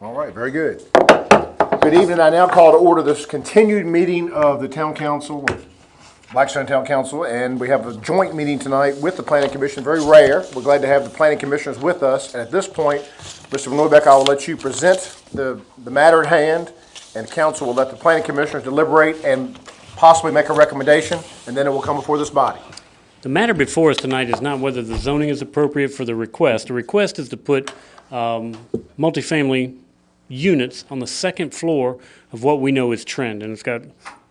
All right, very good. Good evening. I now call to order this continued meeting of the Town Council, Blackstone Town Council, and we have a joint meeting tonight with the Planning Commission. Very rare. We're glad to have the Planning Commissioners with us. And at this point, Mr. Neubeck, I will let you present the matter at hand, and Council will let the Planning Commissioners deliberate and possibly make a recommendation, and then it will come before this body. The matter before us tonight is not whether the zoning is appropriate for the request. The request is to put multifamily units on the second floor of what we know is trend. And it's got,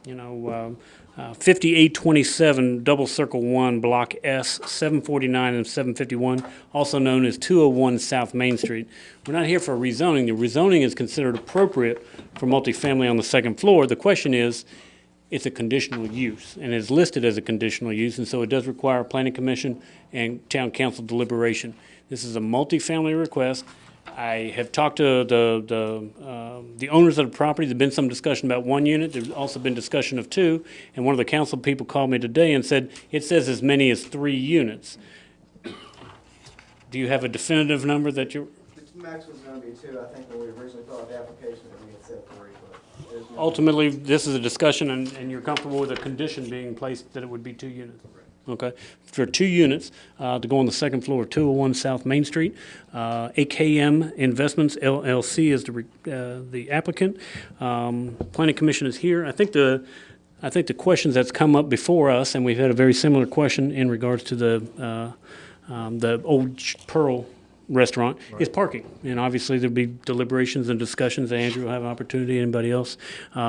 5827 Double Circle 1, Block S, 749 and 751, also known as 201 South Main Street. We're not here for rezoning. The rezoning is considered appropriate for multifamily on the second floor. The question is, it's a conditional use, and is listed as a conditional use, and so it does require planning commission and town council deliberation. This is a multifamily request. I have talked to the owners of the property. There's been some discussion about one unit. There's also been discussion of two, and one of the council people called me today and said it says as many as 3 units. Do you have a definitive number that you're? The maximum is going to be 2. I think when we originally filled out the application that we had said 3, but there's no. Ultimately, this is a discussion, and you're comfortable with a condition being placed that it would be 2 units? Okay, for 2 units to go on the second floor of 201 South Main Street. AKM Investments LLC is the applicant. Planning Commission is here. I think the questions that's come up before us, and we've had a very similar question in regards to the Old Pearl restaurant, is parking. And obviously there'll be deliberations and discussions. Andrew will have an opportunity, anybody else. They're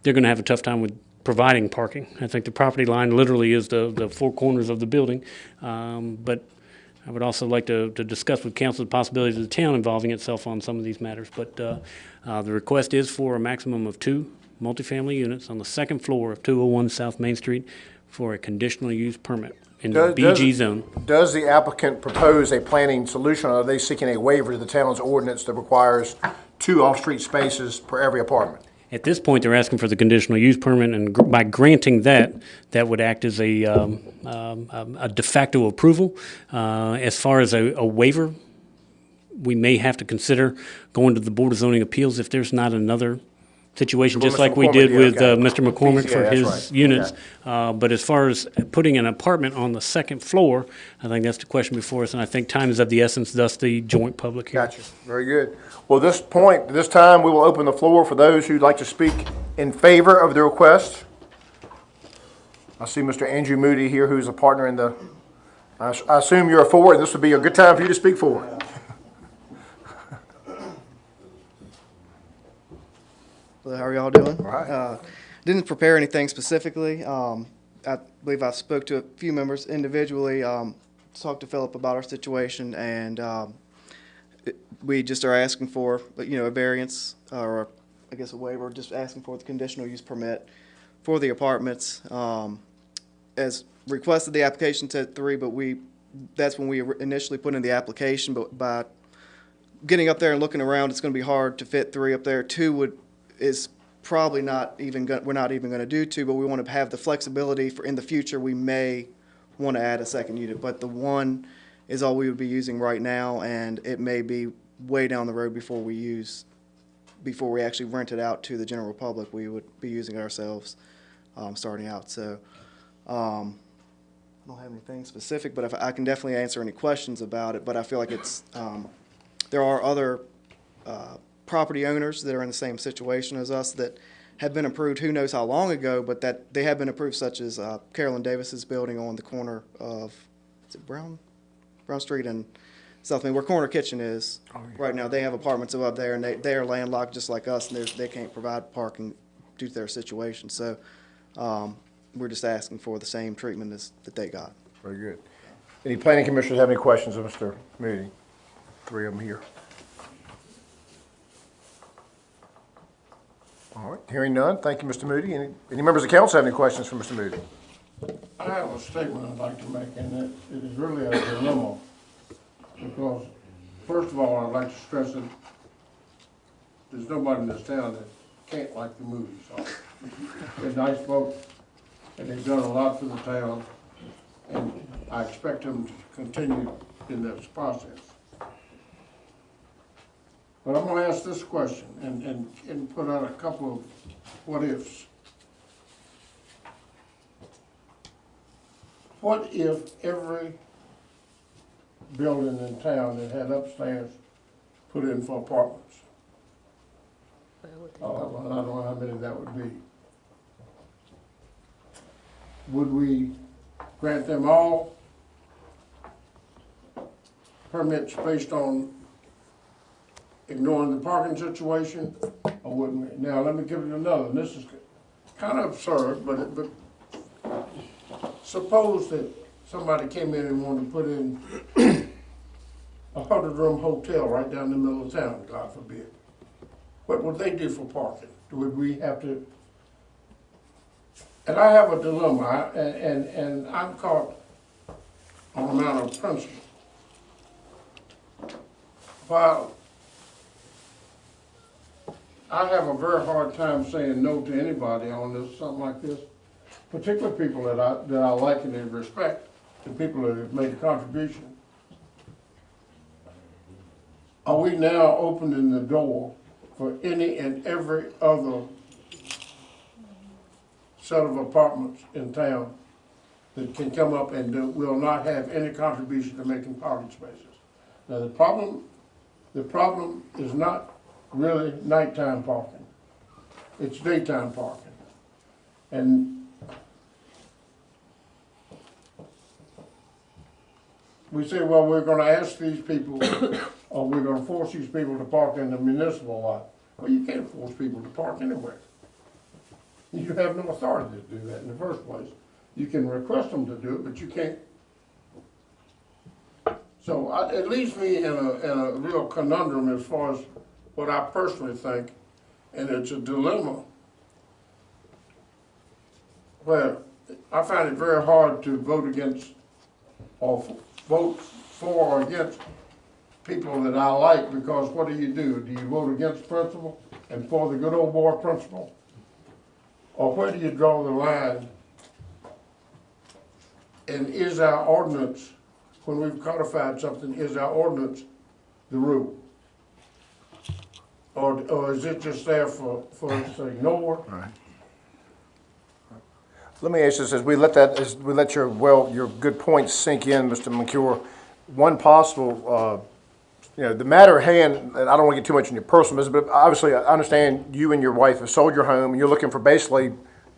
going to have a tough time with providing parking. I think the property line literally is the 4 corners of the building. But I would also like to discuss with council the possibilities of the town involving itself on some of these matters. But the request is for a maximum of 2 multifamily units on the second floor of 201 South Main Street for a conditional use permit in the BG zone. Does the applicant propose a planning solution, or are they seeking a waiver to the town's ordinance that requires 2 off-street spaces per every apartment? At this point, they're asking for the conditional use permit, and by granting that, that would act as a de facto approval. As far as a waiver, we may have to consider going to the Board of Zoning Appeals if there's not another situation, just like we did with Mr. McCormick for his units. But as far as putting an apartment on the second floor, I think that's the question before us, and I think time is of the essence, thus the joint public hearing. Gotcha. Very good. Well, at this time, we will open the floor for those who'd like to speak in favor of the request. I see Mr. Andrew Moody here, who's a partner in the, I assume you're a for, and this would be a good time for you to speak for. How are y'all doing? All right. Didn't prepare anything specifically. I believe I spoke to a few members individually, talked to Philip about our situation, and we just are asking for, a variance, or I guess a waiver, just asking for the conditional use permit for the apartments. As requested, the application said 3, but that's when we initially put in the application, but by getting up there and looking around, it's going to be hard to fit 3 up there. 2 is probably not even we're not even going to do 2, but we want to have the flexibility for in the future we may want to add a second unit. But the 1 is all we would be using right now, and it may be way down the road before we actually rent it out to the general public. We would be using it ourselves starting out. So I don't have anything specific, but I can definitely answer any questions about it. But I feel like it's there are other property owners that are in the same situation as us that have been approved who knows how long ago, but that they have been approved, such as Carolyn Davis's building on the corner of, is it Brown Street and South Main, where Corner Kitchen is. Right now, they have apartments up there, and they are landlocked just like us, and they can't provide parking due to their situation. So we're just asking for the same treatment that they got. Very good. Any planning commissioners have any questions of Mr. Moody? 3 of them here. All right, hearing none, thank you, Mr. Moody. Any members of council have any questions for Mr. Moody? I have a statement I'd like to make, and it is really a dilemma. Because, first of all, I'd like to stress that there's nobody in this town that can't like the movies. They're nice folks, and they've done a lot for the town, and I expect them to continue in this process. But I'm gonna ask this question and put out a couple of what ifs. What if every building in town that had upstairs put in for apartments? Well, I don't know how many that would be. Would we grant them all permits based on ignoring the parking situation, or wouldn't we? Now, let me give it another, and this is kind of absurd, but suppose that somebody came in and wanted to put in a 100-room hotel right down the middle of town, God forbid. What would they do for parking? Would we have to? And I have a dilemma, and I'm caught on a matter of principle. While I have a very hard time saying no to anybody on this, something like this, particularly people that I like and respect, the people that have made a contribution. Are we now opening the door for any and every other set of apartments in town that can come up and will not have any contribution to making parking spaces? Now, the problem is not really nighttime parking. It's daytime parking. And we say, well, we're gonna ask these people, or we're gonna force these people to park in the municipal lot. Well, you can't force people to park anywhere. You have no authority to do that in the first place. You can request them to do it, but you can't. So it leaves me in a real conundrum as far as what I personally think, and it's a dilemma where I find it very hard to vote against or vote for or against people that I like, because what do? Do you vote against principle and for the good old boy principle? Or where do you draw the line? And is our ordinance, when we've codified something, is our ordinance the rule? Or is it just there for us to ignore? Right. Let me ask this, as we let your good points sink in, Mr. McCure, one possible, the matter at hand, and I don't want to get too much into your personal business, but obviously I understand you and your wife have sold your home and you're looking for basically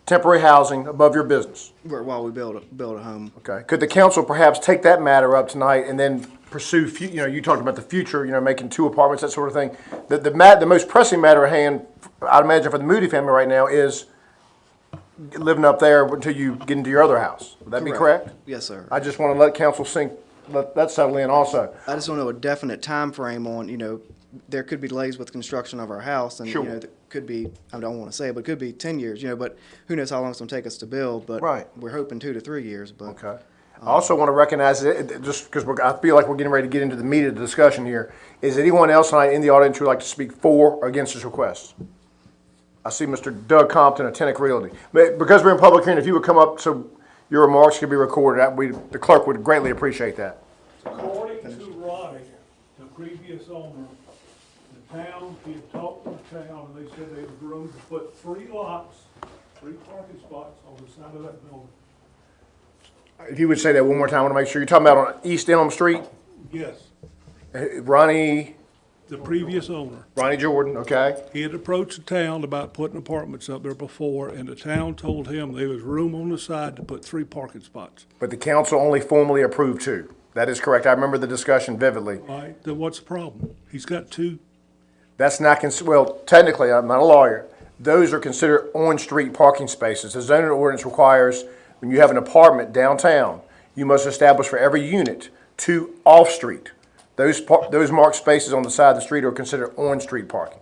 temporary housing above your business. While we build a home. Okay. Could the council perhaps take that matter up tonight and then pursue, you talked about the future, making 2 apartments, that sort of thing. The most pressing matter at hand, I'd imagine for the Moody family right now, is living up there until you get into your other house. Would that be correct? Yes, sir. I just want to let council let that settle in also. I just want to know a definite time frame on, there could be delays with construction of our house, and Sure. there could be, I don't want to say it, but it could be 10 years, but who knows how long it's going to take us to build, but Right. we're hoping 2 to 3 years, but. Okay. I also want to recognize, just because I feel like we're getting ready to get into the meat of the discussion here, is anyone else tonight in the audience who would like to speak for or against this request? I see Mr. Doug Compton of Tennick Realty. But because we're in public hearing, if you would come up so your remarks could be recorded, the clerk would greatly appreciate that. According to Roddy, the previous owner, the town, he had talked to the town, and they said there was room to put 3 lots, 3 parking spots on the side of that building. If you would say that one more time, I want to make sure. You're talking about on East Elm Street? Yes, Ronnie the previous owner. Jordan, okay? He had approached the town about putting apartments up there before, and the town told him there was room on the side to put 3 parking spots. But the council only formally approved 2. That is correct. I remember the discussion vividly. All right, then what's the problem? He's got 2. That's not, well, technically, I'm not a lawyer. Those are considered on-street parking spaces. The zoning ordinance requires, when you have an apartment downtown, you must establish for every unit 2 off-street. Those marked spaces on the side of the street are considered on-street parking.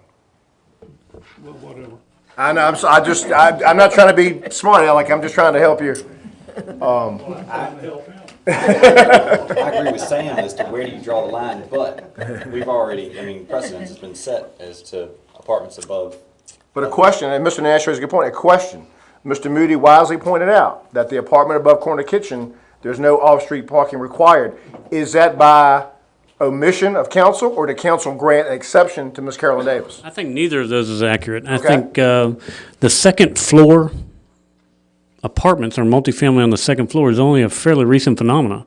Well, whatever. I know, I'm not trying to be smart, Alec, I'm just trying to help you. Trying to help him. I agree with Sam as to where do you draw the line, but we've already, precedence has been set as to apartments above. But a question, and Mr. Nash raised a good point, a question. Mr. Moody wisely pointed out that the apartment above Corner Kitchen, there's no off-street parking required. Is that by omission of council, or did council grant an exception to Ms. Carolyn Davis? I think neither of those is accurate. I Okay. think the second floor apartments or multifamily on the second floor is only a fairly recent phenomenon.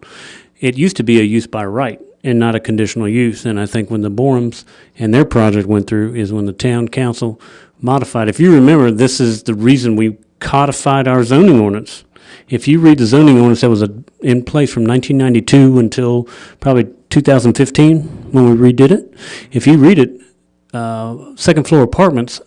It used to be a use by right and not a conditional use. And I think when the Borums and their project went through is when the town council modified. If you remember, this is the reason we codified our zoning ordinance. If you read the zoning ordinance that was in place from 1992 until probably 2015 when we redid it, if you read it, second floor apartments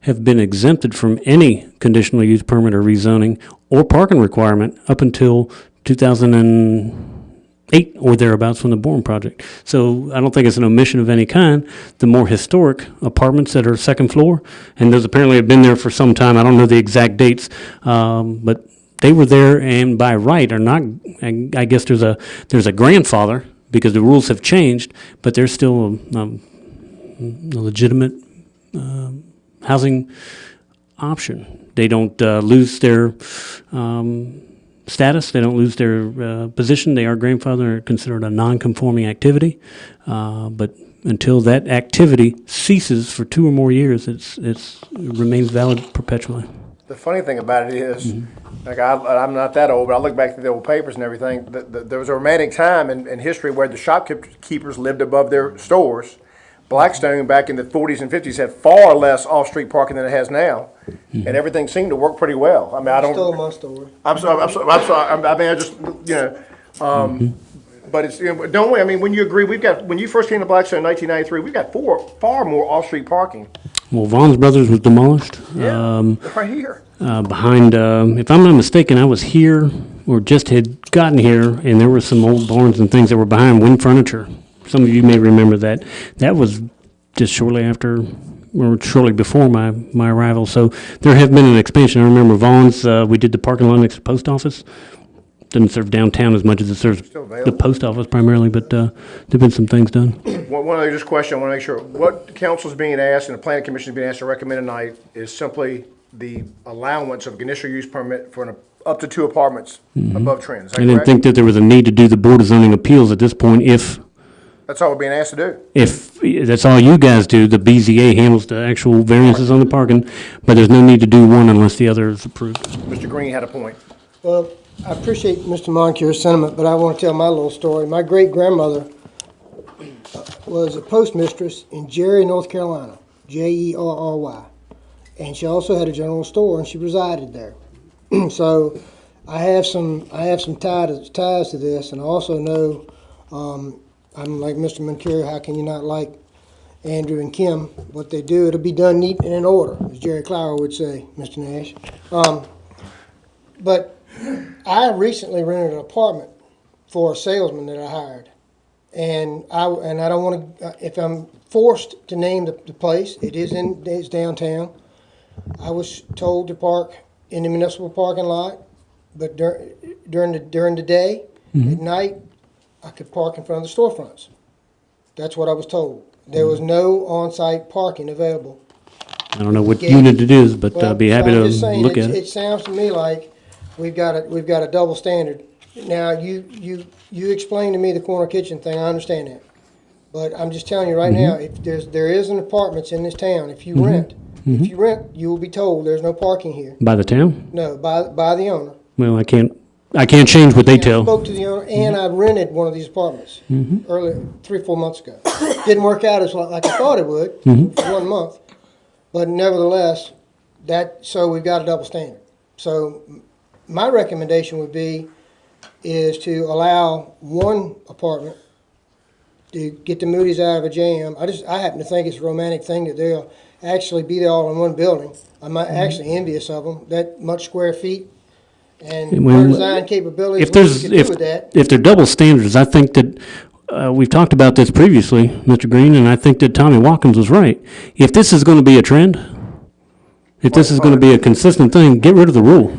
have been exempted from any conditional use permit or rezoning or parking requirement up until 2008 or thereabouts from the Bourne project. So I don't think it's an omission of any kind. The more historic apartments that are second floor, and those apparently have been there for some time, I don't know the exact dates, but they were there and by right are not, I guess there's a grandfather because the rules have changed, but there's still a legitimate housing option. They don't lose their status. They don't lose their position. They are grandfathered and considered a non-conforming activity. But until that activity ceases for 2 or more years, it remains valid perpetually. The funny thing about it is, like I'm not that old, but I look back to the old papers and everything. There was a romantic time in history where the shopkeepers lived above their stores. Blackstone back in the 40s and 50s had far less off-street parking than it has now, and everything seemed to work pretty well. I mean, I don't. Stole my story. I'm sorry. I mean, I just, but it's, don't we? I mean, when you agree, when you first came to Blackstone in 1993, we've got far more off-street parking. Well, Vaughn's Brothers was demolished. Right here. Behind, if I'm not mistaken, I was here or just had gotten here, and there were some old barns and things that were behind Wind Furniture. Some of you may remember that. That was just shortly after, or shortly before my arrival. So there have been an expansion. I remember Vaughn's, we did the parking lot next to the post office. Doesn't serve downtown as much as it serves the post office primarily, but there've been some things done. One other just question, I want to make sure, what the council's being asked and the planning commission is being asked to recommend tonight is simply the allowance of a conditional use permit for up to 2 apartments above trend. Is that I didn't correct? think that there was a need to do the Board of Zoning Appeals at this point That's all we're being asked to do. if that's all you guys do. The BZA handles the actual variances on the parking, but there's no need to do one unless the other is approved. Mr. Green had a point. Well, I appreciate Mr. Moncure's sentiment, but I want to tell my little story. My great-grandmother was a postmistress in Jerry, North Carolina, Jerry. And she also had a general store, and she resided there. So I have some ties to this, and I also know, I'm like Mr. Moncure, how can you not like Andrew and Kim? What they do, it'll be done neat and in order, as Jerry Clower would say, Mr. Nash. But I recently rented an apartment for a salesman that I hired. And I don't want to, if I'm forced to name the place, it's downtown. I was told to park in the municipal parking lot, but during the day, at night, I could park in front of the storefronts. That's what I was told. There was no on-site parking available. I don't know what unit it is, but Well, I'd be happy I'm to just saying, look at It it. sounds to me like we've got a double standard. Now, you explained to me the corner kitchen thing, I understand that. But I'm just telling you right now, if there is an apartments in this town, if you rent, you will be told there's no parking here. By the town? No, by the owner. Well, I can't change what they And I tell. spoke to the owner, and I rented one of these apartments earlier, 3 or 4 months ago. Didn't work out as like I thought it would for 1 month, but nevertheless, so we've got a double standard. So my recommendation would be is to allow 1 apartment to get the Moody's out of a jam. I happen to think it's a romantic thing that they'll actually be there all in one building. I'm actually envious of them, that much square feet and Well, our design capabilities. If there's, what we could do with that. if they're double standards, I think that, we've talked about this previously, Mr. Green, and I think that Tommy Watkins was right. If this is gonna be a trend, if this is gonna be a consistent thing, get rid of the rule.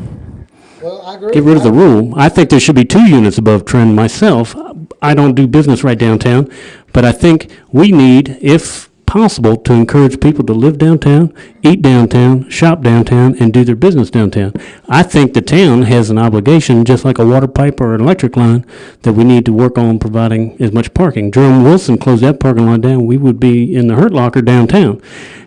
Well, I agree. Get rid of the rule. I think there should be 2 units above trend myself. I don't do business right downtown, but I think we need, if possible to encourage people to live downtown, eat downtown, shop downtown, and do their business downtown. I think the town has an obligation, just like a water pipe or an electric line, that we need to work on providing as much parking. Jerome Wilson closed that parking lot down, we would be in the hurt locker downtown.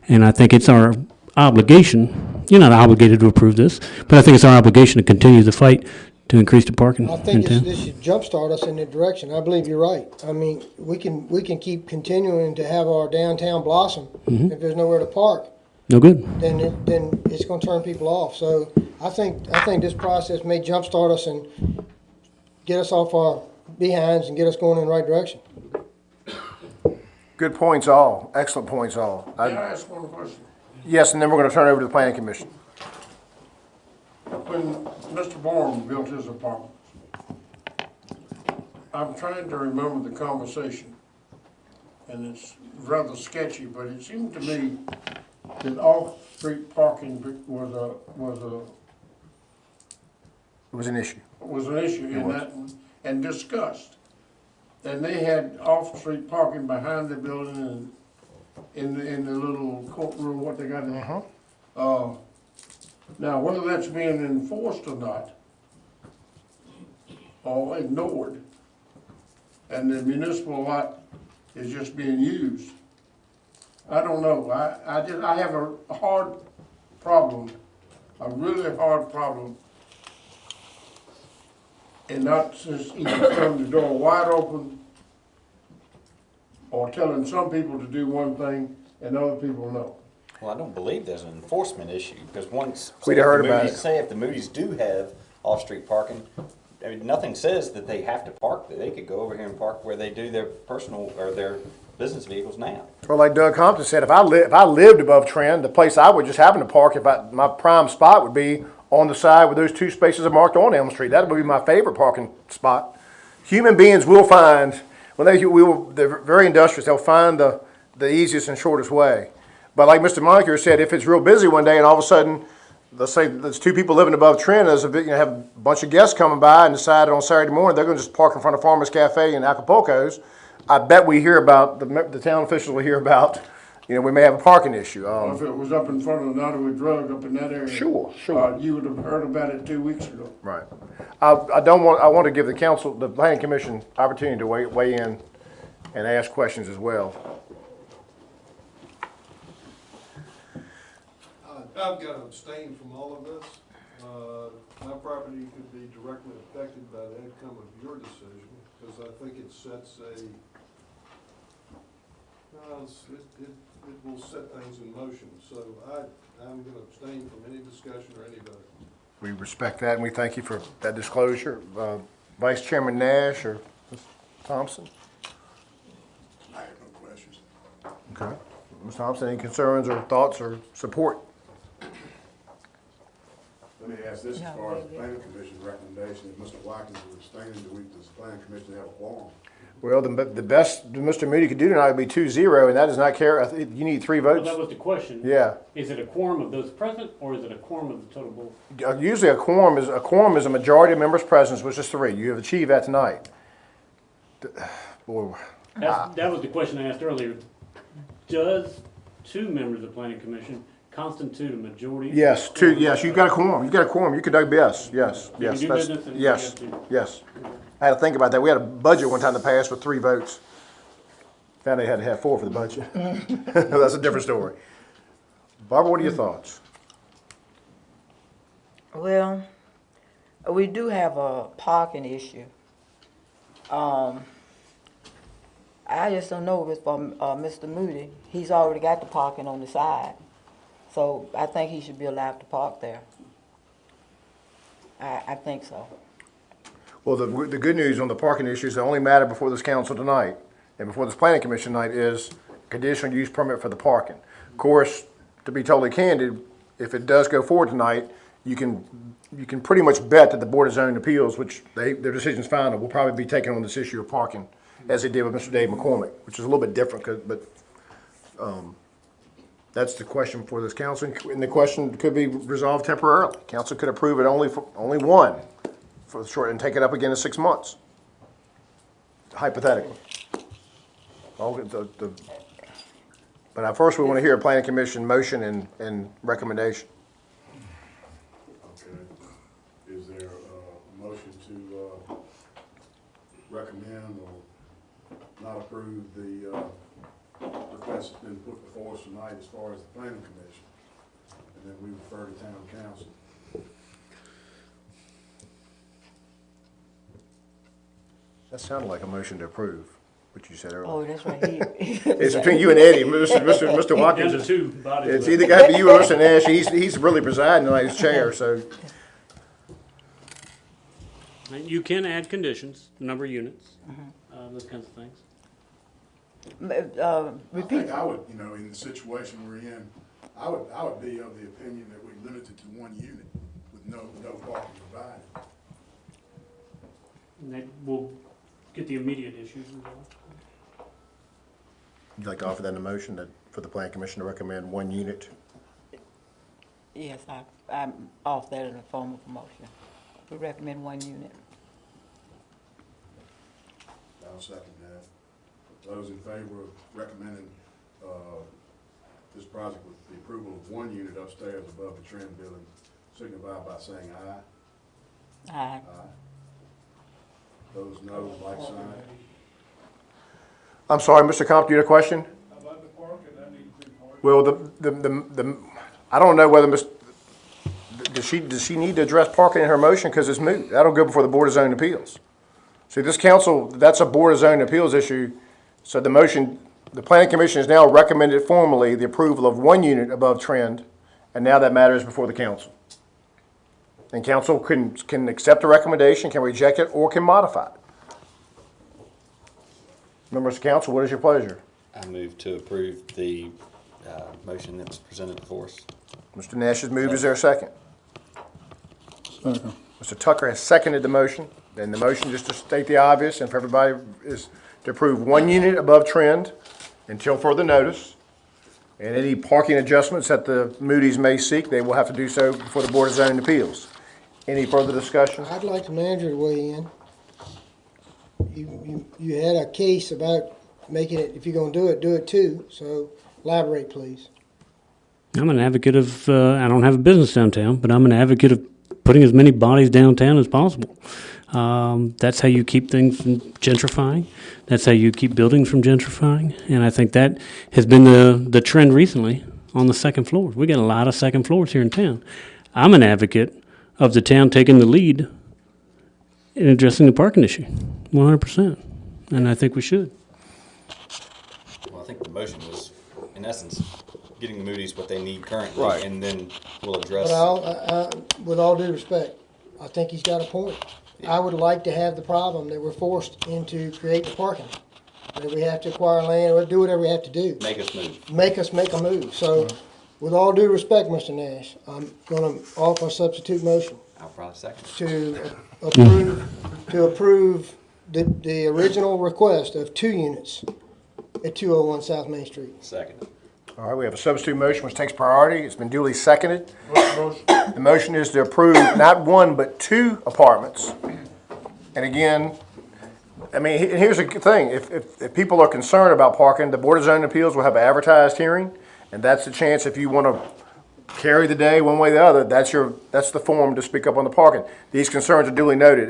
And I think it's our obligation, you're not obligated to approve this, but I think it's our obligation to continue the fight to increase the parking I in think town. this should jumpstart us in that direction. I believe you're right. I mean, we can keep continuing to have our downtown blossom. If there's nowhere to park, No good. then it's gonna turn people off. So I think this process may jumpstart us and get us off our behinds and get us going in the right direction. Good points all, excellent points all. Can I ask one question? Yes, and then we're gonna turn it over to the planning commission. When Mr. Bourne built his apartments, I'm trying to remember the conversation, and it's rather sketchy, but it seemed to me that off-street parking It was an issue. was an issue in that, and discussed. And they had off-street parking behind the building and in the little courtroom, what they got in there. Now, whether that's being enforced or not, or ignored, and the municipal lot is just being used, I don't know. I have a hard problem, a really hard problem, and not just either throwing the door wide open or telling some people to do one thing and other people no. Well, I don't believe there's an enforcement issue, because once. We'd say if heard the about Moody's- it. Say if the Moody's do have off-street parking, I mean, nothing says that they have to park, that they could go over here and park where they do their personal, or their business vehicles now. Well, like Doug Compton said, if I lived above Trend, the place I would just happen to park, my prime spot would be on the side where those two spaces are marked on Elm Street. That would be my favorite parking spot. Human beings will find, they're very industrious, they'll find the easiest and shortest way. But like Mr. Moncur said, if it's real busy one day and all of a sudden, let's say there's two people living above Trent, have a bunch of guests coming by and decided on Saturday morning they're going to just park in front of Farmer's Cafe in Acapulco's, I bet we hear about, the town officials will hear about, we may have a parking issue. If it was up in front of the Nottaway Drug up in that area. Sure. You would have heard about it 2 weeks ago. Right. I want to give the council, the planning commission, opportunity to weigh in and ask questions as well. I've got to abstain from all of this. My property could be directly affected by the outcome of your decision, because I think it sets it will set things in motion. So I'm going to abstain from any discussion or any vote. We respect that and we thank you for that disclosure. Vice Chairman Nash or Ms. Thompson? I have no questions. Okay. Ms. Thompson, any concerns or thoughts or support? Let me ask this, as far as the planning commission's recommendation, if Mr. Watkins is abstaining, does the planning commission have a quorum? Well, the best Mr. Moody could do tonight would be 2-0, and that does not care. I think you need 3 Well, votes. that was the question. Yeah. Is it a quorum of those present, or is it a quorum of the total board? Usually a quorum is a majority of members present, which is 3. You have achieved that tonight. Boy, That was the question I asked earlier. Does 2 members of the planning commission constitute a majority? yes, 2. Yes, you've got a quorum. You've got a quorum. You could Doug yes. Yes. You can do That's- business and you yes. have to. Yes. I had to think about that. We had a budget one time to pass with 3 votes. Found they had to have 4 for the budget. That's a different story. Barbara, what are your thoughts? Well, we do have a parking issue. I just don't know if it's for Mr. Moody. He's already got the parking on the side. So I think he should be allowed to park there. I think so. Well, the good news on the parking issues, the only matter before this council tonight and before this planning commission tonight is conditional use permit for the parking. Of course, to be totally candid, if it does go forward tonight, you can pretty much bet that the Board of Zoning Appeals, which their decision's final, will probably be taking on this issue of parking as they did with Mr. Dave McCormick, which is a little bit different, but that's the question for this council, and the question could be resolved temporarily. Council could approve it only one for the short and take it up again in 6 months. Hypothetically. But first, we want to hear a planning commission motion and recommendation. Okay. Is there a motion to recommend or not approve the request that's been put before us tonight as far as the planning commission? And then we refer to town council. That sounded like a motion to approve, what you said earlier. Oh, that's right here. It's between you and Eddie, Mr. Watkins. Down to two bodies. It's either got to be you or Mr. Nash. He's really presiding tonight as chair, so. You can add conditions, number of units, those kinds of things. I Repeat. think I would, in the situation we're in, I would be of the opinion that we limit it to 1 unit with no parking provided. And that will get the immediate issues resolved. You'd like to offer that in a motion for the planning commission to recommend 1 unit? Yes, I'm off that in the form of a motion. We recommend 1 unit. I'll second that. Those in favor of recommending this project with the approval of 1 unit upstairs above the trend building, signify by saying aye. Aye. Those no, like sign. I'm sorry, Mr. Comp, you had a question? How about the parking? That needs to be parked. Well, I don't know whether does she need to address parking in her motion because it's moot? That'll go before the Board of Zoning Appeals. See, this council, that's a Board of Zoning Appeals issue. So the motion, the planning commission has now recommended formally the approval of 1 unit above trend, and now that matter is before the council. And council can accept the recommendation, can reject it, or can modify it. Members of council, what is your pleasure? I move to approve the motion that's presented before us. Mr. Nash has moved. Is there a second? Mr. Tucker has seconded the motion. And the motion, just to state the obvious, and for everybody, is to approve 1 unit above trend until further notice. And any parking adjustments that the Moody's may seek, they will have to do so before the Board of Zoning Appeals. Any further discussion? I'd like the manager to weigh in. You had a case about making it, if you're gonna do it too, so elaborate, please. I'm an advocate of, I don't have a business downtown, but I'm an advocate of putting as many bodies downtown as possible. That's how you keep things from gentrifying. That's how you keep buildings from gentrifying. And I think that has been the trend recently on the second floor. We got a lot of second floors here in town. I'm an advocate of the town taking the lead in addressing the parking issue, 100%. And I think we should. Well, I think the motion was, in essence, getting the Moody's what they need currently, Right. and then we'll address. But with all due respect, I think he's got a point. I would like to have the problem that we're forced into creating the parking. That we have to acquire land or do whatever we have to do. Make us move. Make us make a move. So, with all due respect, Mr. Nash, I'm gonna offer a substitute motion I'll probably second. to approve the original request of 2 units at 201 South Main Street. Second. All right, we have a substitute motion which takes priority. It's been duly seconded. What's the motion? The motion is to approve not 1 but 2 apartments. And again, I mean, here's the thing. If people are concerned about parking, the Board of Zoning Appeals will have an advertised hearing, and that's the chance if you want to carry the day one way or the other, that's the forum to speak up on the parking. These concerns are duly noted.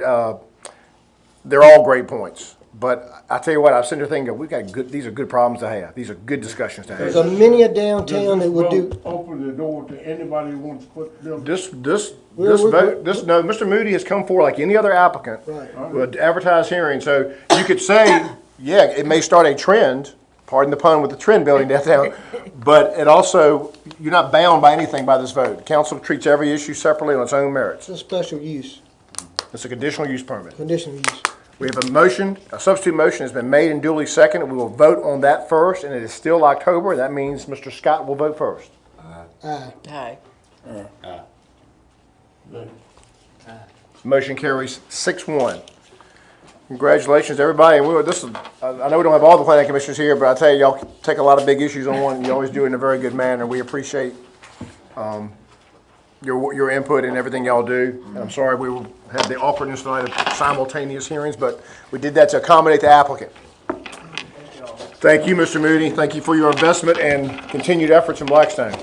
They're all great points. But I tell you what, I've seen the thing that these are good problems to have. These are good discussions to There's have. a many a downtown that would do. Open the door to anybody who wants to put them. No, Mr. Moody has come forward like any other applicant Right. with an advertised hearing. So you could say, yeah, it may start a trend, pardon the pun with the trend building downtown, but it also, you're not bound by anything by this vote. Council treats every issue separately on its own merits. It's a special use, It's a conditional use permit. conditional use. We have a motion, a substitute motion has been made and duly seconded. We will vote on that first, and it is still October. That means Mr. Scott will vote first. Aye. Aye. Motion carries 6-1. Congratulations, everybody. And I know we don't have all the planning commissioners here, but I tell you, y'all take a lot of big issues on one. You always do it in a very good manner. We appreciate your input and everything y'all do. And I'm sorry we had the awkwardness tonight of simultaneous hearings, but we did that to accommodate the applicant. Thank you, Mr. Moody. Thank you for your investment and continued efforts in Blackstone.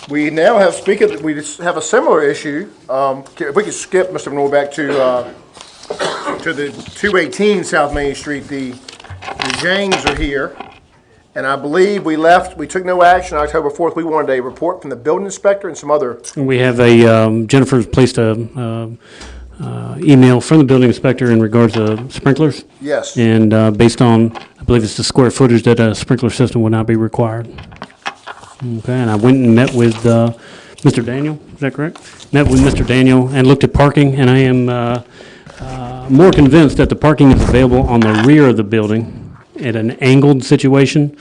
We now have, we just have a similar issue. If we could skip, Mr. Benoit, back to the 218 South Main Street, the Jangs are here. And I believe we took no action on October 4th. We wanted a report from the building inspector and some other. We have Jennifer's placed a email from the building inspector in regards to sprinklers. Yes. And based on, I believe it's the square footage, that a sprinkler system would not be required. Okay, and I went and met with Mr. Daniel, is that correct? Met with Mr. Daniel and looked at parking, and I am more convinced that the parking is available on the rear of the building at an angled situation.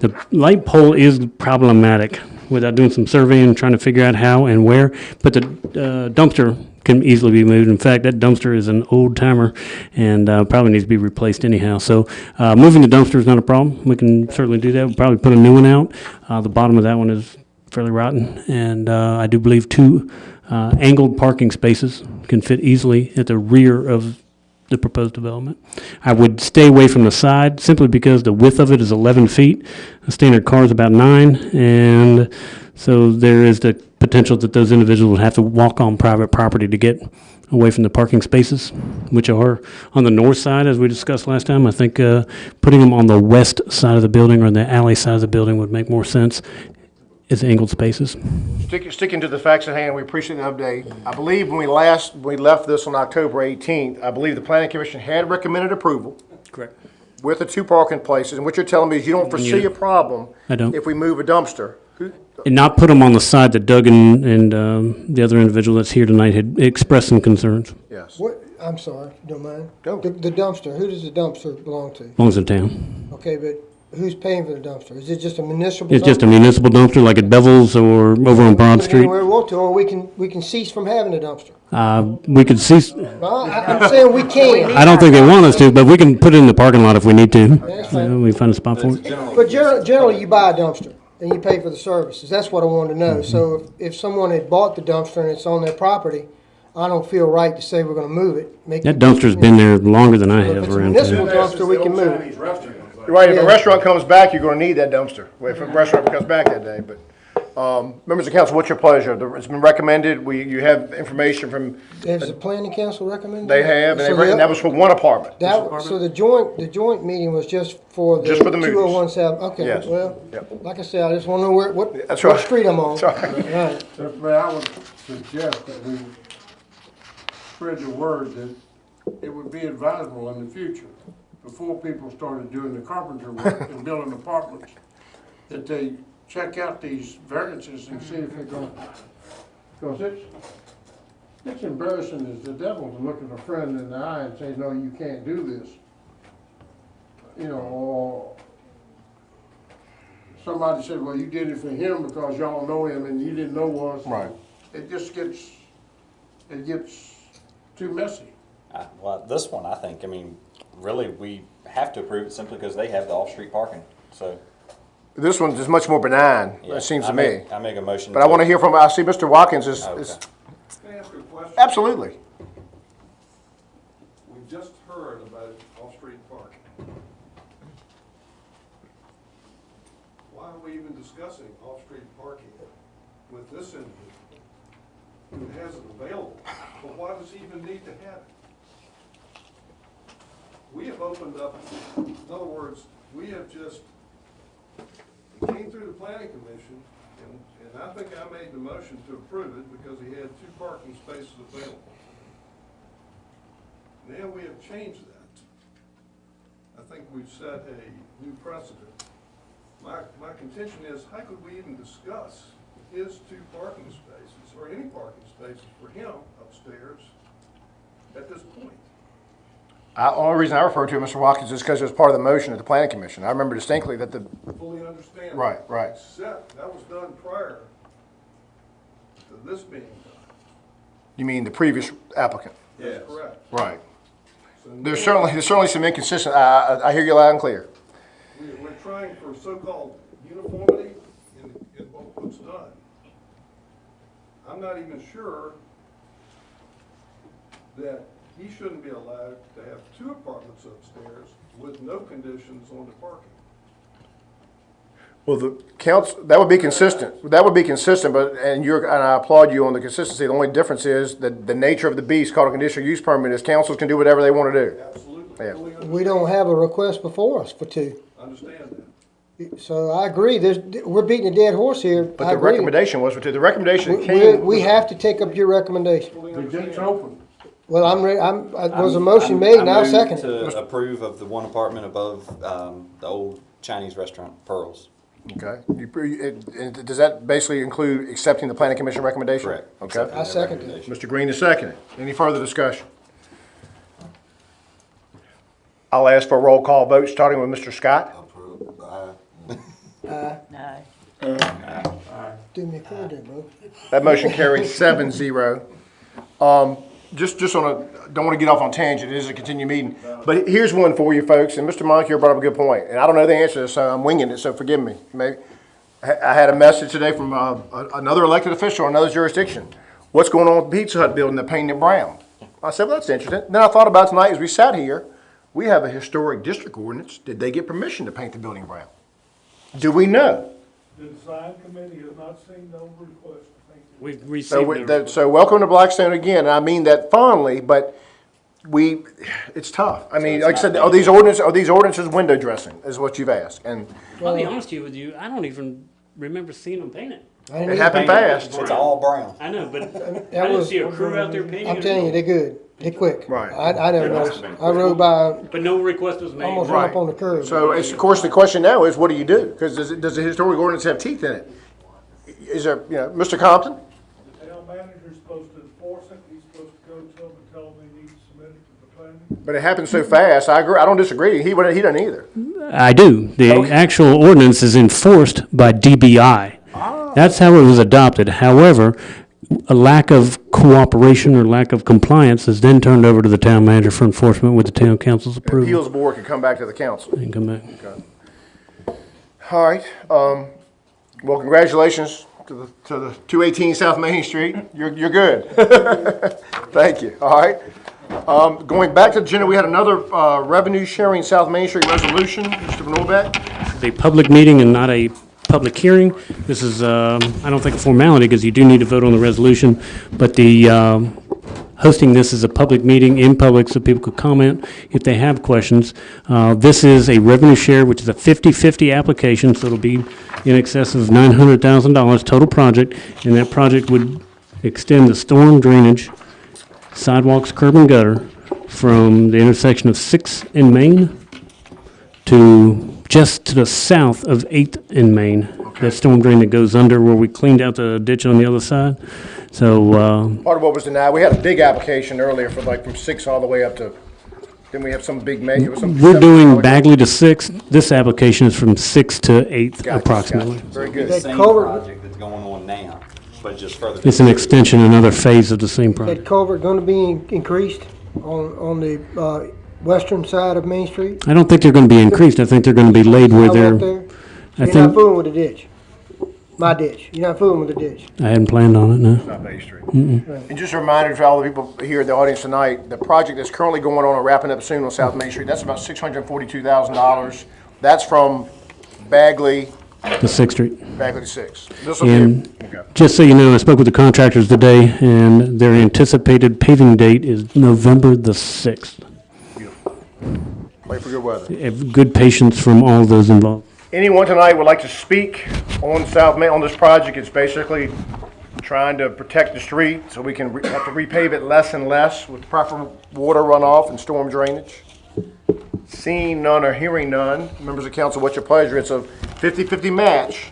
The light pole is problematic without doing some surveying and trying to figure out how and where, but the dumpster can easily be moved. In fact, that dumpster is an old timer and probably needs to be replaced anyhow. So moving the dumpster is not a problem. We can certainly do that. We'll probably put a new one out. The bottom of that one is fairly rotten, and I do believe 2 angled parking spaces can fit easily at the rear of the proposed development. I would stay away from the side simply because the width of it is 11 feet. A standard car is about 9, and so there is the potential that those individuals would have to walk on private property to get away from the parking spaces, which are on the north side, as we discussed last time. I think putting them on the west side of the building or the alley side of the building would make more sense as angled spaces. Sticking to the facts at hand, we appreciate the update. I believe when we left this on October 18th, I believe the planning commission had recommended approval Correct. with the 2 parking places, and what you're telling me is you don't foresee a problem I don't. if we move a dumpster. And not put them on the side that Doug and the other individual that's here tonight had expressed some concerns. Yes. What, I'm sorry, if you don't mind. Go. The dumpster, who does the dumpster belong to? Belongs to the town. Okay, but who's paying for the dumpster? Is it just a municipal dumpster? It's just a municipal dumpster like at Bevel's or over on Broad Put it Street. anywhere we want to, or we can cease from having a dumpster. We could see, Well, I'm saying we can. I don't think they want us to, but we can put it in the parking lot if we need to. That's fine. We find a spot for it. But generally, you buy a dumpster and you pay for the services. That's what I wanted to know. So if someone had bought the dumpster and it's on their property, I don't feel right to say we're gonna move it. That dumpster's been there longer than I If have it's a around municipal town. dumpster, we can move it. Right, if Yeah. a restaurant comes back, you're gonna need that dumpster, if a restaurant comes back that day, but, members of council, what's your pleasure? It's been recommended, you have information from, Has the planning council recommended? they that? have, So and that was for 1 apartment. So the joint meeting was just for the Just for the movies. 201 South, okay, Yes. well, Yep. like I said, I just wanna know what That's right. street I'm on. That's right. Right. But I would suggest that we spread the word that it would be advisable in the future, before people started doing the carpenter work and building apartments, that they check out these variances and see if they're going, because it's embarrassing as the devil to look at a friend in the eye and say, no, you can't do this. You know, or somebody said, well, you did it for him because y'all know him and you didn't know us. Right. It just gets too messy. Well, this one, I think, I mean, really, we have to approve it simply because they have the off-street parking, so. This one is much more benign, yeah, it seems I to me. make- I make a motion. But I wanna hear from, I see Mr. Watkins is, Okay. Can I ask a question? absolutely. We just heard about off-street parking. Why are we even discussing off-street parking with this individual who has it available? But why does he even need to have it? We have opened up, in other words, we have just, it came through the planning commission, and I think I made the motion to approve it because he had 2 parking spaces available. Now we have changed that. I think we've set a new precedent. My contention is, how could we even discuss his 2 parking spaces, or any parking spaces for him upstairs at this point? Only reason I refer to Mr. Watkins is because it was part of the motion at the planning commission. I remember distinctly that the, Fully understand. Right, right. Except that was done prior to this being done. you mean the previous applicant? That's correct. Right. So There's now certainly some inconsistent, I hear you loud and clear. we're trying for so-called uniformity in what was done. I'm not even sure that he shouldn't be allowed to have 2 apartments upstairs with no conditions on the parking. Well, the council, that would be consistent. That would be consistent, but, and I applaud you on the consistency. The only difference is that the nature of the beast called a conditional use permit is councils can do whatever they want to do. Absolutely. Yeah. Fully We don't have a request before us for two. understand that. So I agree, we're beating a dead horse here. But I the agree. recommendation was for two. The recommendation We, came. we have to take up your recommendation. Fully The gate's understand. open. Well, was a motion made, now I second. move to approve of the one apartment above, the old Chinese restaurant, Pearls. Okay. And does that basically include accepting the planning commission recommendation? Correct. Okay. Accepting I their second it. recommendation. Mr. Green is seconded. Any further discussion? I'll ask for a roll call vote, starting with Mr. Scott. Do me a favor, there, bro. That motion carries 7-0. Just on a, don't want to get off on tangent, it is a continued meeting. But here's one for you folks, and Mr. Moncur brought up a good point, and I don't know the answer to this, so I'm winging it, so forgive me. Maybe. I had a message today from another elected official in another jurisdiction. What's going on with the Pizza Hut building, they're painting it brown? I said, well, that's interesting. Then I thought about tonight as we sat here, we have a historic district ordinance. Did they get permission to paint the building brown? Do we know? The design committee has not seen no request to paint it. We've received So, no request. so welcome to Blackstone again, and I mean that fondly, but it's tough. I mean, like I said, are these ordinances window dressing, is what you've asked, and I'll be honest with you, I don't even remember seeing them painted. I didn't it either. happened fast. It's all brown. I know, but I That didn't was- see a crew out there painting it. I'm telling you, they're good. They're quick. Right. I never noticed. I rode by, But no request was made. almost Right. ran up on the curb. So, it's, of course, the question now is, what do you do? Because does the historic ordinance have teeth in it? Is there, Mr. Compton? The town manager's supposed to enforce it, he's supposed to go to them and tell them they need to submit it to the planning. But it happened so fast, I agree, I don't disagree, he doesn't either. I do. The actual ordinance is enforced by DBI. That's how it was adopted. However, a lack of cooperation or lack of compliance is then turned over to the town manager for enforcement with the town council's approval. Appeals board could come back to the council. And come back. All right, well, congratulations to the 218 South Main Street. You're good. Thank you. All right. Going back to the agenda, we had another revenue sharing South Main Street resolution. Mr. Norbeck? A public meeting and not a public hearing. This is, I don't think a formality, because you do need to vote on the resolution, but the, hosting this is a public meeting in public so people could comment if they have questions. This is a revenue share, which is a 50/50 application, so it'll be in excess of $900,000 total project, and that project would extend the storm drainage, sidewalks, curb and gutter from the intersection of 6th and Main to just to the south of 8th and Main. That storm drain that goes under where we cleaned out the ditch on the other side. So, Part of what was denied, we had a big application earlier for like from 6 all the way up to, didn't we have some big, it was some. we're doing Bagley to 6th. This application is from 6th to 8th Gotcha, approximately. gotcha. Very The good. That same culvert- project that's going on now, but just further. It's an extension, another phase of the same that project. culvert gonna be increased on the, western side of Main Street? I don't think they're going to be increased. I think they're going to be laid where I walked they're, there. I You're not think, fooling with the ditch. My ditch. You're not fooling with the ditch. I hadn't planned on it, no. Not Main Street. And just a reminder to all the people here in the audience tonight, the project that's currently going on and wrapping up soon on South Main Street, that's about $642,000. That's from Bagley The 6th Street. to 6. This will be, And okay. just so you know, I spoke with the contractors today, and their anticipated paving date is November the 6th. Wait for good weather. Have good patience from all those involved. Anyone tonight would like to speak on South Main, on this project? It's basically trying to protect the street so we can have to repave it less and less with proper water runoff and storm drainage. Seeing none or hearing none, members of council, what's your pleasure? It's a 50-50 match.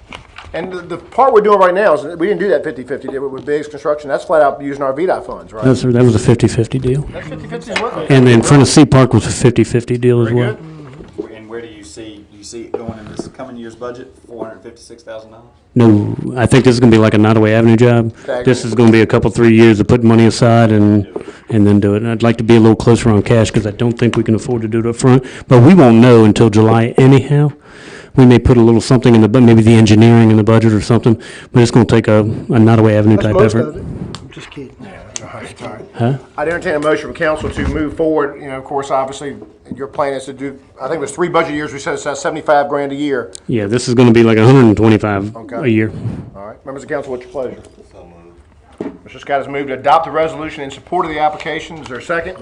And the part we're doing right now is, we didn't do that 50-50, did we, with Biggs Construction? That's flat out using our VDOT funds, right? That was a 50/50 deal. That's 50-50 as well. And in front of Sea Park was a 50/50 deal as Very well. good. And where do you see it going in this coming year's budget, $456,000? No, I think this is going to be like a Nottaway Avenue job. This is going to be a couple, 3 years of putting money aside and then do it. And I'd like to be a little closer on cash because I don't think we can afford to do it up front. But we won't know until July anyhow. We may put a little something in maybe the engineering in the budget or something, but it's going to take a Nottaway Avenue That's type most effort. of it. I'm just kidding. It's all right. Huh? I'd entertain a motion from council to move forward. You know, of course, obviously, your plan is to do, I think it was 3 budget years, we said it's 75 grand a year. Yeah, this is gonna be like 125 Okay. a year. All right, members of council, what's your pleasure? Mr. Scott has moved to adopt the resolution in support of the application. Is there a second?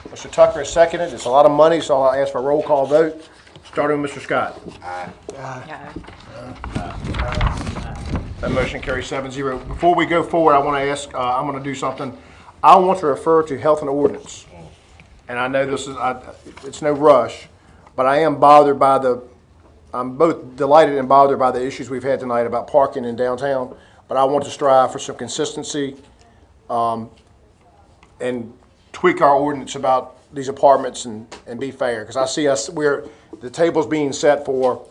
Mr. Tucker has seconded. It's a lot of money, so I'll ask for a roll call vote, starting with Mr. Scott. That motion carries 7-0. Before we go forward, I want to ask, I'm going to do something. I want to refer to health and ordinance. And I know this is, it's no rush, but I am bothered by I'm both delighted and bothered by the issues we've had tonight about parking in downtown. But I want to strive for some consistency, and tweak our ordinance about these apartments and be fair. Because I see the table's being set for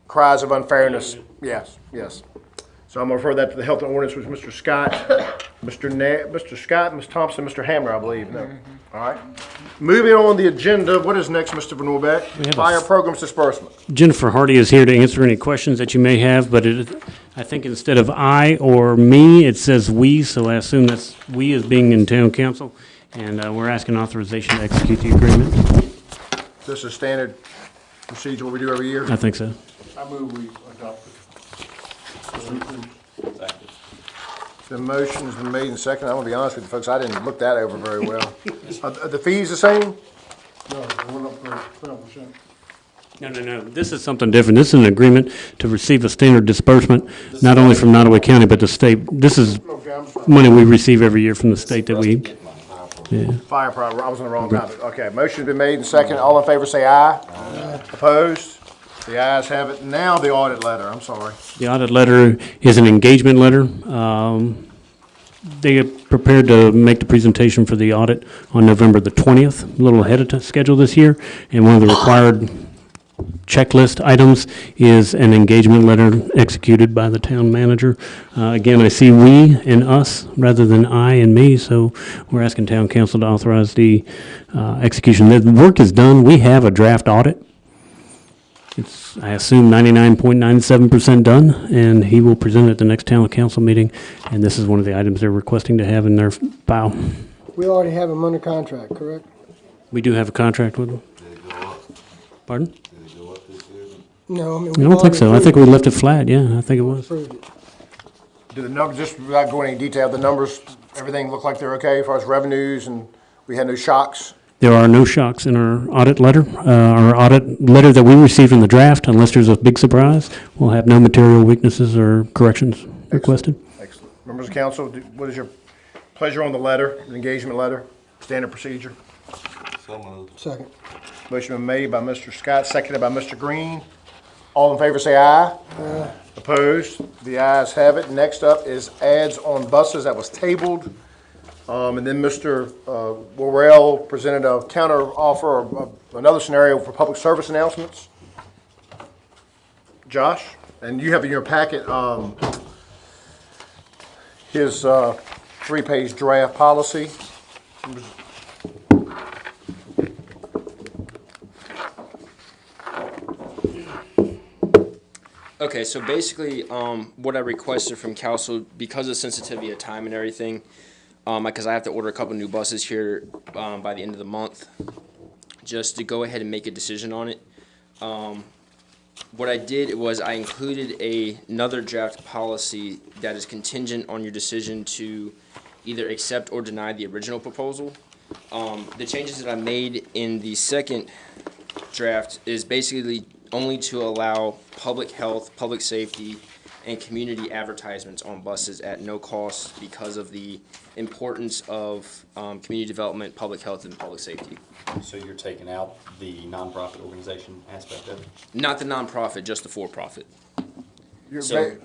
cries of unfairness. Yes, yes. So I'm going to refer that to the health and ordinance with Mr. Scott, Mr. Scott, Ms. Thompson, Mr. Hamner, I believe. No. All right. Moving on the agenda, what is next, Mr. Van Norbeck? have Fire programs disbursement. Jennifer Hardy is here to answer any questions that you may have, but I think instead of I or me, it says we, so I assume that's we as being in town council, and we're asking authorization to execute the agreement. This is standard procedure, what we do every year. I think so. I move we adopt it. The motion has been made and seconded. I'm going to be honest with you folks, I didn't look that over very well. Are the fees the same? No, it went up for 12%. No. This is something different. This is an agreement to receive a standard disbursement, not only from Nottaway County, but the state. This is Okay, I'm sorry. money we receive every year from the state that we, Fire problem, I was on the wrong topic. Okay, motion's been made and seconded. All in favor say aye. Aye. Opposed? The ayes have it. Now the audit letter, I'm sorry. the audit letter is an engagement letter. They are prepared to make the presentation for the audit on November the 20th, a little ahead of schedule this year. And one of the required checklist items is an engagement letter executed by the town manager. Again, I see we and us rather than I and me, so we're asking town council to authorize the execution. The work is done. We have a draft audit. It's, I assume, 99.97% done, and he will present it at the next town council meeting. And this is one of the items they're requesting to have in their file. We already have them under contract, correct? We do have a contract with them. Pardon? No, I mean. I don't think so. I think we left it flat, yeah, I think it was. Approved it. Do the numbers, just without going into detail, the numbers, everything look like they're okay as far as revenues, and we had no shocks? There are no shocks in our audit letter. Our audit letter that we received in the draft, unless there's a big surprise, will have no material weaknesses or corrections requested. Excellent. Members of council, what is your pleasure on the letter, the engagement letter, standard procedure? Second. Motion been made by Mr. Scott, seconded by Mr. Green. All in favor say aye. Aye. Opposed? The ayes have it. Next up is ads on buses. That was tabled. And then Mr. Worrell presented a counter offer of another scenario for public service announcements. Josh, and you have in your packet his 3-page draft policy. Okay, so basically, what I requested from council, because of sensitivity of time and everything, because I have to order a couple new buses here by the end of the month, just to go ahead and make a decision on it. What I did was I included another draft policy that is contingent on your decision to either accept or deny the original proposal. The changes that I made in the second draft is basically only to allow public health, public safety, and community advertisements on buses at no cost because of the importance of community development, public health, and public safety. So you're taking out the nonprofit organization aspect of it? Not the nonprofit, just the for-profit. You're So-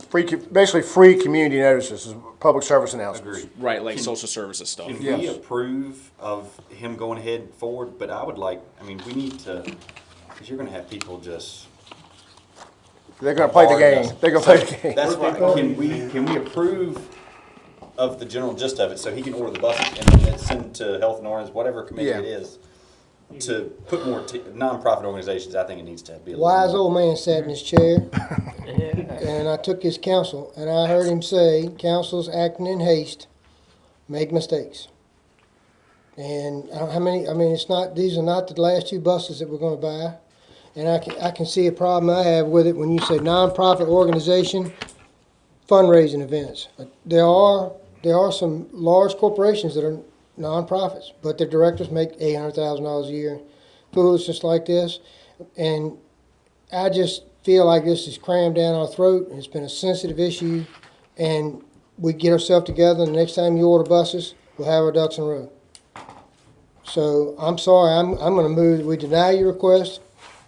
basically free community notices, public service announcements. Agreed. Right, like social services stuff. If Yes. we approve of him going ahead forward, but I would like, I mean, we need to, because you're gonna have people just. They're gonna play the game. They're gonna play the game. That's why, can we approve of the general gist of it, so he can order the buses and then send to Health and Ordinance, whatever committee Yeah. it is, to put more nonprofit organizations, I think it needs to be a little Wise more. old man sat in his chair, and I took his counsel, and I heard him say, council's acting in haste make mistakes. And how many, I mean, these are not the last two buses that we're gonna buy. And I can see a problem I have with it when you say nonprofit organization, fundraising events. There are some large corporations that are nonprofits, but their directors make $800,000 a year. Foolishness like this. And I just feel like this is crammed down our throat, and it's been a sensitive issue, and we get ourselves together, and the next time you order buses, we'll have our ducks in a row. So I'm sorry, I'm gonna move that we deny your request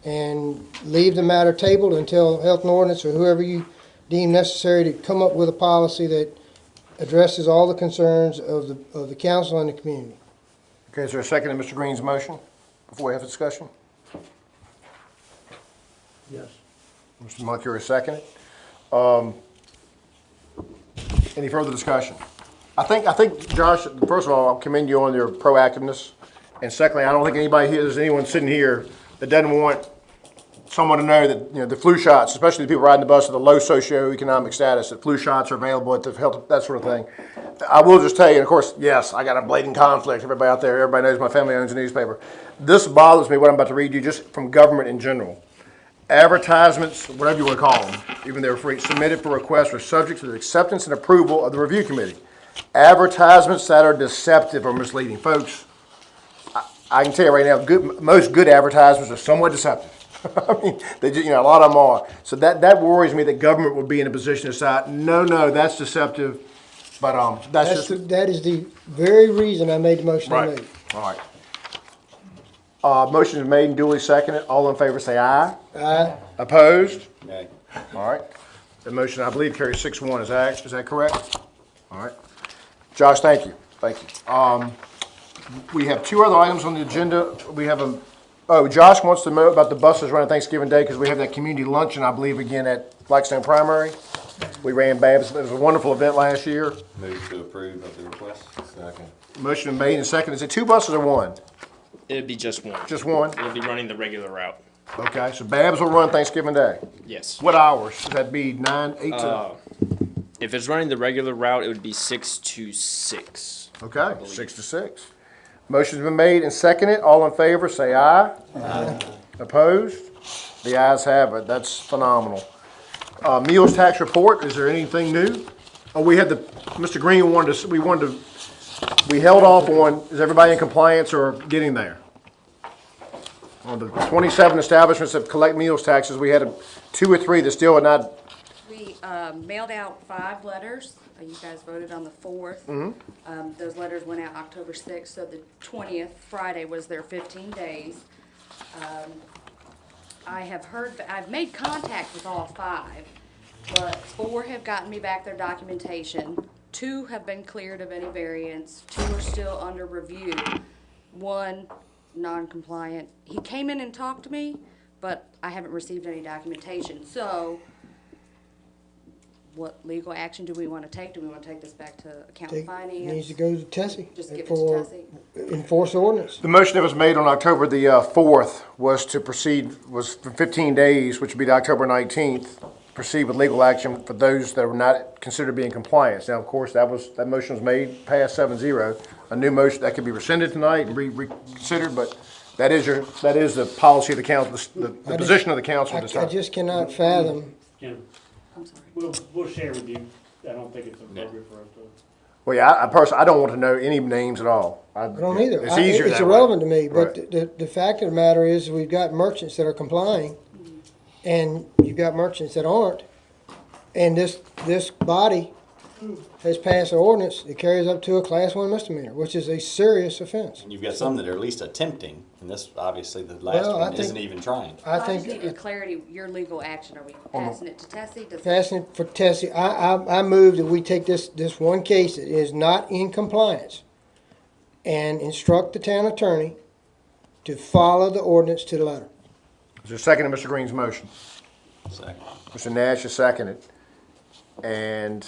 and leave the matter tabled until Health and Ordinance or whoever you deem necessary to come up with a policy that addresses all the concerns of the council and the community. Okay, is there a second to Mr. Green's motion before we have a discussion? Yes. Mr. Moncur is seconded. Any further discussion? I think, Josh, first of all, I'll commend you on your proactiveness. And secondly, I don't think there's anyone sitting here that doesn't want someone to know that, the flu shots, especially the people riding the bus at the low socioeconomic status, that flu shots are available at the health, that sort of thing. I will just tell you, and of course, yes, I got a blatant conflict. Everybody out there, everybody knows my family owns a newspaper. This bothers me, what I'm about to read you, just from government in general. Advertisements, whatever you want to call them, even though they're free, submitted for request are subject to the acceptance and approval of the review committee. Advertisements that are deceptive or misleading. Folks, I can tell you right now, most good advertisements are somewhat deceptive. I mean, a lot of them are. So that worries me that government would be in a position to decide, no, that's deceptive. But That is the very reason I made the motion I right. made. All right. Motion is made and duly seconded. All in favor say aye. Aye. Opposed? Okay. All right. The motion, I believe, carries 6-1. Is that correct? All right. Josh, thank you. Thank you. We have two other items on the agenda. We have Josh wants to know about the buses running Thanksgiving Day because we have that community luncheon, I believe, again at Blackstone Primary. We ran Babs. It was a wonderful event last year. Move to approve of the request. Second. Motion made and seconded. Is it two buses or one? It'd be just one. Just one? It'll be running the regular route. Okay, so Babs will run Thanksgiving Day. Yes. What hours? Does that be 9, 8 to? If it's running the regular route, it would be 6 to 6. Okay, 6 to 6. Motion's been made and seconded. All in favor, say aye. Aye. Opposed? The ayes have it. That's phenomenal. Meals tax report, is there anything new? Oh, we had Mr. Green we held off on, is everybody in compliance or getting there? On the 27 establishments that collect meals taxes, we had 2 or 3 that still had not. We mailed out 5 letters. You guys voted on the 4th. Those letters went out October 6th, so the 20th, Friday, was their 15 days. I've made contact with all 5, but 4 have gotten me back their documentation. 2 have been cleared of any variance. 2 are still under review. 1 non-compliant. He came in and talked to me, but I haven't received any documentation. So what legal action do we want to take? Do we want to take this back to accounting finance? It needs to go to Tessie. Just give it to for Tessie? enforce ordinance. The motion that was made on October the 4th was to proceed, was for 15 days, which would be the October 19th, proceed with legal action for those that were not considered to be in compliance. Now, of course, that motion was made, passed 7-0. A new motion that could be rescinded tonight and reconsidered, but that is the policy of the council, the position of the council. I just cannot fathom. Jim, I'm sorry. we'll share with you. I don't think it's appropriate for us to. Well, yeah, I personally, I don't want to know any names at all. I don't either. It's easier It's that way. irrelevant to me, but Right. the fact of the matter is we've got merchants that are complying and you've got merchants that aren't. And this body has passed an ordinance that carries up to a Class 1 misdemeanor, which is a serious offense. And you've got some that are at least attempting, and this, obviously, the last Well, I one think- isn't even trying. I I just think needed clarity, your legal action. Are we passing it to Tessie? passing it for Tessie, I move that we take this one case that is not in compliance and instruct the town attorney to follow the ordinance to the letter. Is there a second to Mr. Green's motion? Second. Mr. Nash has seconded. And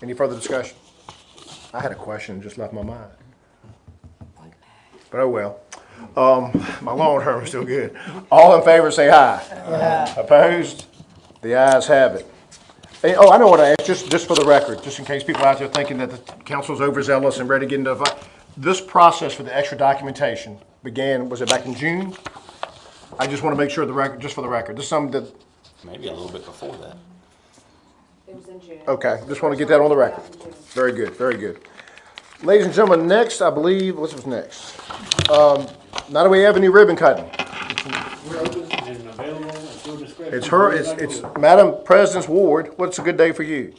any further discussion? I had a question, just left my mind. But oh well. My long term is still good. All in favor say aye. Aye. Opposed? The ayes have it. Oh, I know what I asked, just for the record, just in case people out there thinking that the council's overzealous and ready to get into a fight. This process for the extra documentation began, was it back in June? I just want to make sure the record, just for the record, this is something that, Maybe a little bit before that. It was in June. okay, just want to get that on the record. Very good, very good. Ladies and gentlemen, next, I believe, what was next? Nottaway Avenue ribbon cutting. We're open and available at your discretion. It's Madam President's ward. What's a good day for you?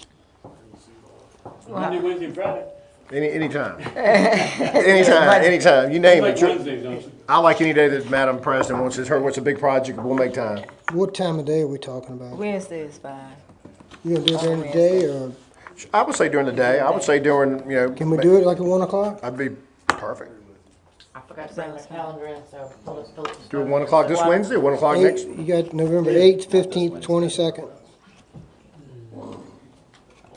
Monday, Wednesday, and Friday. Anytime. Anytime. You name Like it. Wednesdays, don't you? I like any day that Madam President wants. It's her. What's a big project? We'll make time. What time of day are we talking about? Wednesday is fine. You gonna do it during the day, or I would say during the day. I would say during, can we do it like at 1 o'clock? I'd be perfect. I forgot to bring my calendar in, so let's go. Do it 1 o'clock this Wednesday, 1 o'clock next. You got November 8th, 15th, 22nd.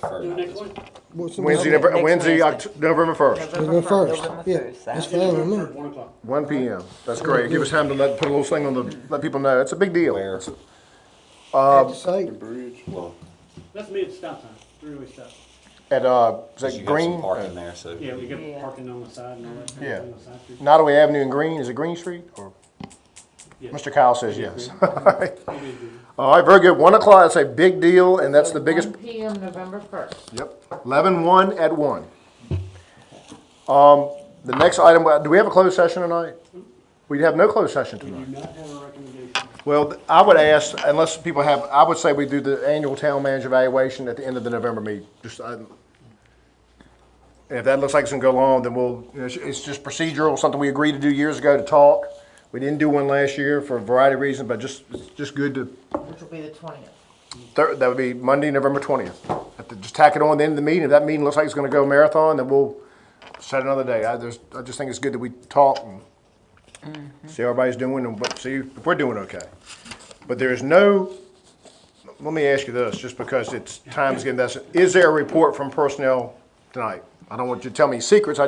Do it next week. What's the Wednesday, November 1st, November 1st. November Yeah, 1st, that's sounds fine with me. 1 o'clock. 1 p.m. That's great. Give us time to put a little thing on let people know. It's a big deal. Where? At the site. Well, That's me at the stop sign, three-way stop. At, is you that got some Green? parking there, so. Yeah, we got Yeah. parking on the side and all that. Yeah. On the side street. Nottaway Avenue and Green, is it Green Street? Or Yes. Mr. Kyle says yes. It is good. All right, very good. 1 o'clock, that's a big deal, and that's the biggest. 1 PM, November 1st. Yep, 11-1 at 1. The next item, do we have a closed session tonight? We have no closed session We tonight. do not have a recommendation. Well, I would ask, unless people have, I would say we do the annual town manager evaluation at the end of the November meeting. And if that looks like it's gonna go long, then it's just procedural, something we agreed to do years ago to talk. We didn't do one last year for a variety of reasons, but it's just good to, Which will be the 20th. that would be Monday, November 20th. Have to just tack it on at the end of the meeting. If that meeting looks like it's gonna go marathon, then we'll set another day. I just think it's good that we talk and see how everybody's doing and see if we're doing okay. But there's no, let me ask you this, just because it's time's getting this, is there a report from personnel tonight? I don't want you to tell me secrets,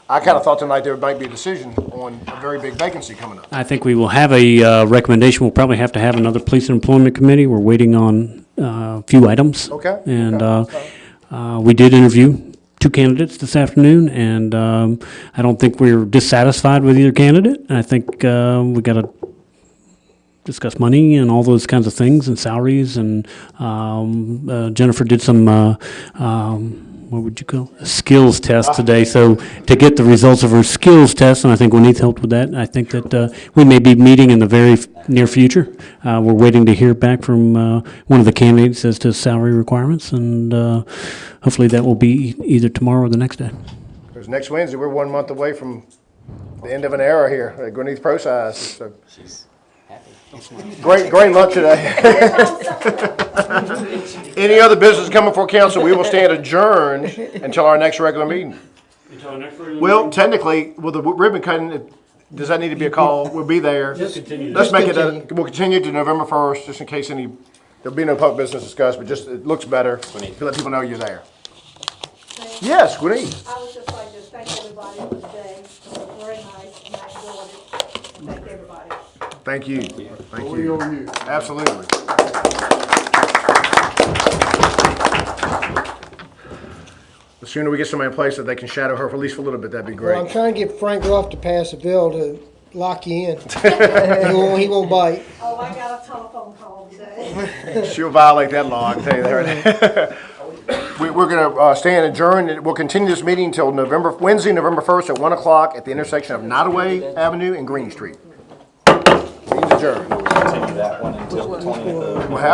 I kind of thought tonight there might be a decision on a very big vacancy coming up. I think we will have a recommendation. We'll probably have to have another police and employment committee. We're waiting on a few items. Okay. And we did interview 2 candidates this afternoon, and I don't think we're dissatisfied with either candidate. I think we got to discuss money and all those kinds of things and salaries. And Jennifer did some what would you call it? Skills test today. So to get the results of her skills test, and I think Juanita helped with that. I think that we may be meeting in the very near future. We're waiting to hear back from one of the candidates as to salary requirements, and hopefully that will be either tomorrow or the next day. Because next Wednesday, we're 1 month away from the end of an era here at Gwinnett Pro-Size. So. Great lunch today. Any other business coming before council, we will stand adjourned until our next regular meeting. Until our next regular Well, meeting. technically, with the ribbon cutting, does that need to be a call? We'll be there. Just continue. Let's make it, continue. we'll continue to November 1st, just in case there'll be no public business discussed, but just, it looks better to let people know you're there. Yes, Gwinnett. I would just like to thank everybody for today. It was very nice, and I enjoyed it. Thank everybody. Thank you. Thank We you. owe you. Absolutely. The sooner we get somebody in place that they can shadow her for at least for a little bit, that'd be Well, I'm great. trying to get Frank Ruff to pass a bill to lock you in. He won't bite. Oh, I got a telephone call today. She'll violate that law, I can tell you that. We're gonna stand adjourned, and we'll continue this meeting until Wednesday, November 1st at 1 o'clock at the intersection of Nottaway Avenue and Green Street. Meeting's adjourned. Continue that one until the 20th of. We'll have